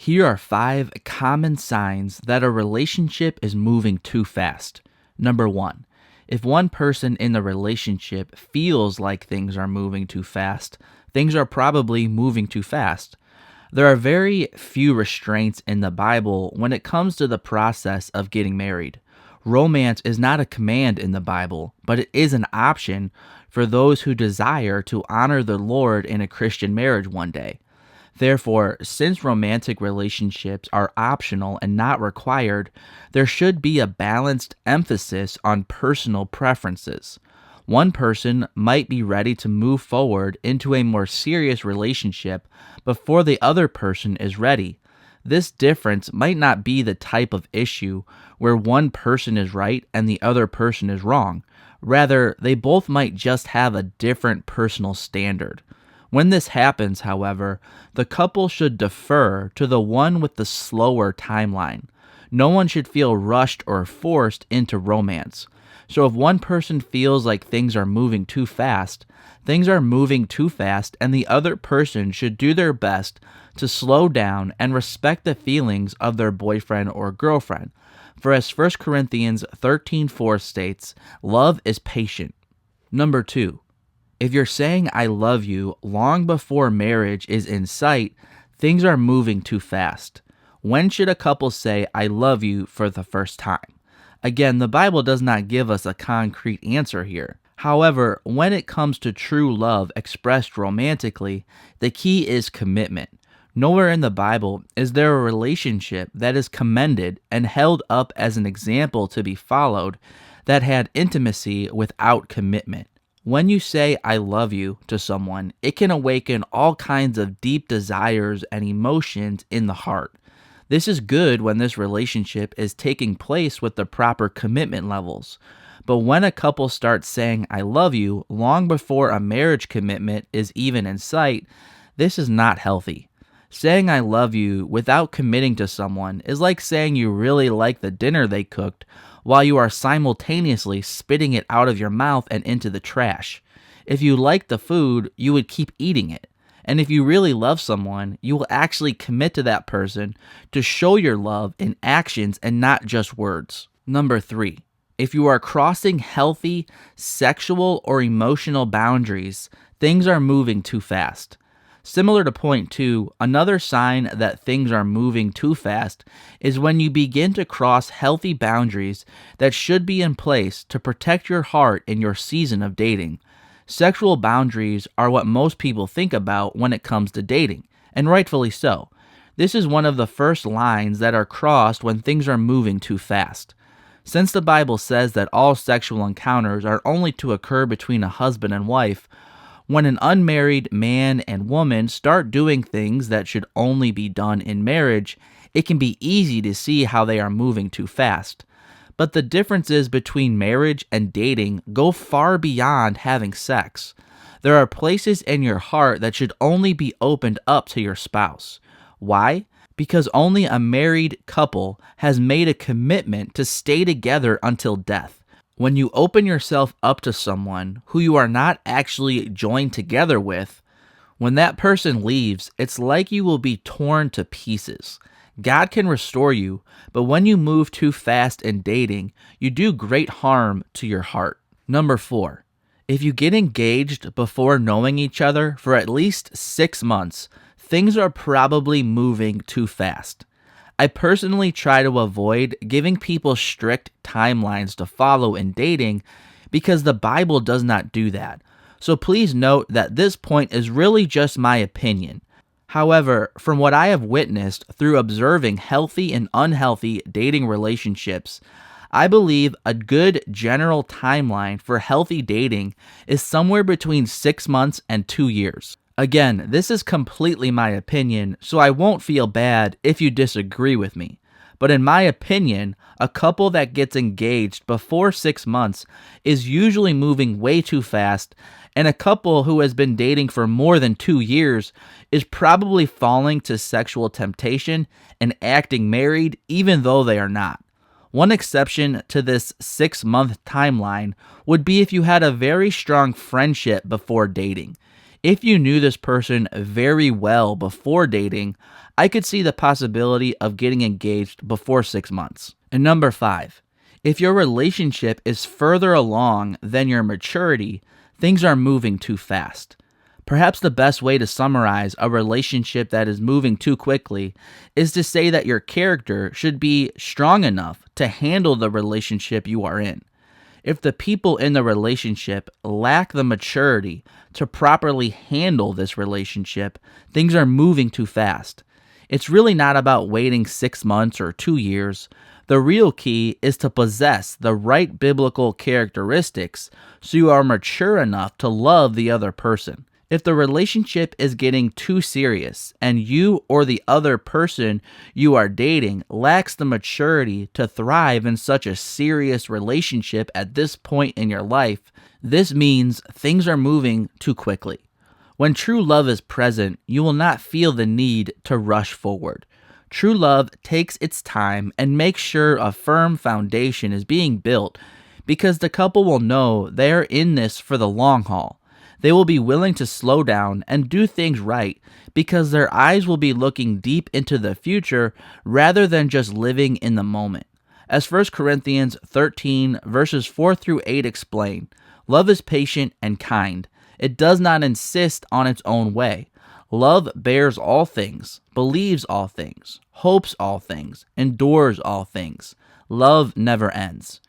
Here are 5 common signs that a relationship is moving too fast. Number 1, if one person in the relationship feels like things are moving too fast, things are probably moving too fast. There are very few restraints in the Bible when it comes to the process of getting married. Romance is not a command in the Bible, but it is an option for those who desire to honor the Lord in a Christian marriage one day. Therefore, since romantic relationships are optional and not required, there should be a balanced emphasis on personal preferences. One person might be ready to move forward into a more serious relationship before the other person is ready. This difference might not be the type of issue where one person is right and the other person is wrong. Rather, they both might just have a different personal standard. When this happens, however, the couple should defer to the one with the slower timeline. No one should feel rushed or forced into romance. So if one person feels like things are moving too fast, and the other person should do their best to slow down and respect the feelings of their boyfriend or girlfriend. For as 1 Corinthians 13:4 states, love is patient. Number 2, if you're saying I love you long before marriage is in sight, things are moving too fast. When should a couple say I love you for the first time? Again, the Bible does not give us a concrete answer here. However, when it comes to true love expressed romantically, the key is commitment. Nowhere in the Bible is there a relationship that is commended and held up as an example to be followed that had intimacy without commitment. When you say I love you to someone, it can awaken all kinds of deep desires and emotions in the heart. This is good when this relationship is taking place with the proper commitment levels. But when a couple starts saying I love you long before a marriage commitment is even in sight, this is not healthy. Saying I love you without committing to someone is like saying you really like the dinner they cooked while you are simultaneously spitting it out of your mouth and into the trash. If you like the food, you would keep eating it. And if you really love someone, you will actually commit to that person to show your love in actions and not just words. Number 3, if you are crossing healthy sexual or emotional boundaries, things are moving too fast. Similar to point 2, another sign that things are moving too fast is when you begin to cross healthy boundaries that should be in place to protect your heart in your season of dating. Sexual boundaries are what most people think about when it comes to dating, and rightfully so. This is one of the first lines that are crossed when things are moving too fast. Since the Bible says that all sexual encounters are only to occur between a husband and wife, when an unmarried man and woman start doing things that should only be done in marriage, it can be easy to see how they are moving too fast. But the differences between marriage and dating go far beyond having sex. There are places in your heart that should only be opened up to your spouse. Why? Because only a married couple has made a commitment to stay together until death. When you open yourself up to someone who you are not actually joined together with, when that person leaves, it's like you will be torn to pieces. God can restore you, but when you move too fast in dating, you do great harm to your heart. Number 4, if you get engaged before knowing each other for at least 6 months, things are probably moving too fast. I personally try to avoid giving people strict timelines to follow in dating because the Bible does not do that. So please note that this point is really just my opinion. However, from what I have witnessed through observing healthy and unhealthy dating relationships, I believe a good general timeline for healthy dating is somewhere between 6 months and 2 years. Again, this is completely my opinion, so I won't feel bad if you disagree with me. But in my opinion, a couple that gets engaged before 6 months is usually moving way too fast, and a couple who has been dating for more than 2 years is probably falling to sexual temptation and acting married even though they are not. One exception to this 6-month timeline would be if you had a very strong friendship before dating. If you knew this person very well before dating, I could see the possibility of getting engaged before 6 months. And number 5, if your relationship is further along than your maturity, things are moving too fast. Perhaps the best way to summarize a relationship that is moving too quickly is to say that your character should be strong enough to handle the relationship you are in. If the people in the relationship lack the maturity to properly handle this relationship, things are moving too fast. It's really not about waiting 6 months or 2 years. The real key is to possess the right biblical characteristics so you are mature enough to love the other person. If the relationship is getting too serious and you or the other person you are dating lacks the maturity to thrive in such a serious relationship at this point in your life, this means things are moving too quickly. When true love is present, you will not feel the need to rush forward. True love takes its time and makes sure a firm foundation is being built because the couple will know they are in this for the long haul. They will be willing to slow down and do things right because their eyes will be looking deep into the future rather than just living in the moment. As 1 Corinthians 13 verses 4 through 8 explain, love is patient and kind. It does not insist on its own way. Love bears all things, believes all things, hopes all things, endures all things. Love never ends.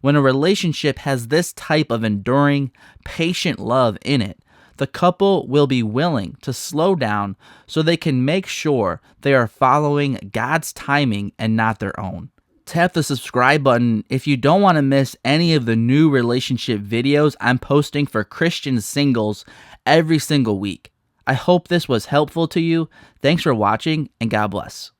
When a relationship has this type of enduring, patient love in it, the couple will be willing to slow down so they can make sure they are following God's timing and not their own. Tap the subscribe button if you don't want to miss any of the new relationship videos I'm posting for Christian singles every single week. I hope this was helpful to you. Thanks for watching, and God bless.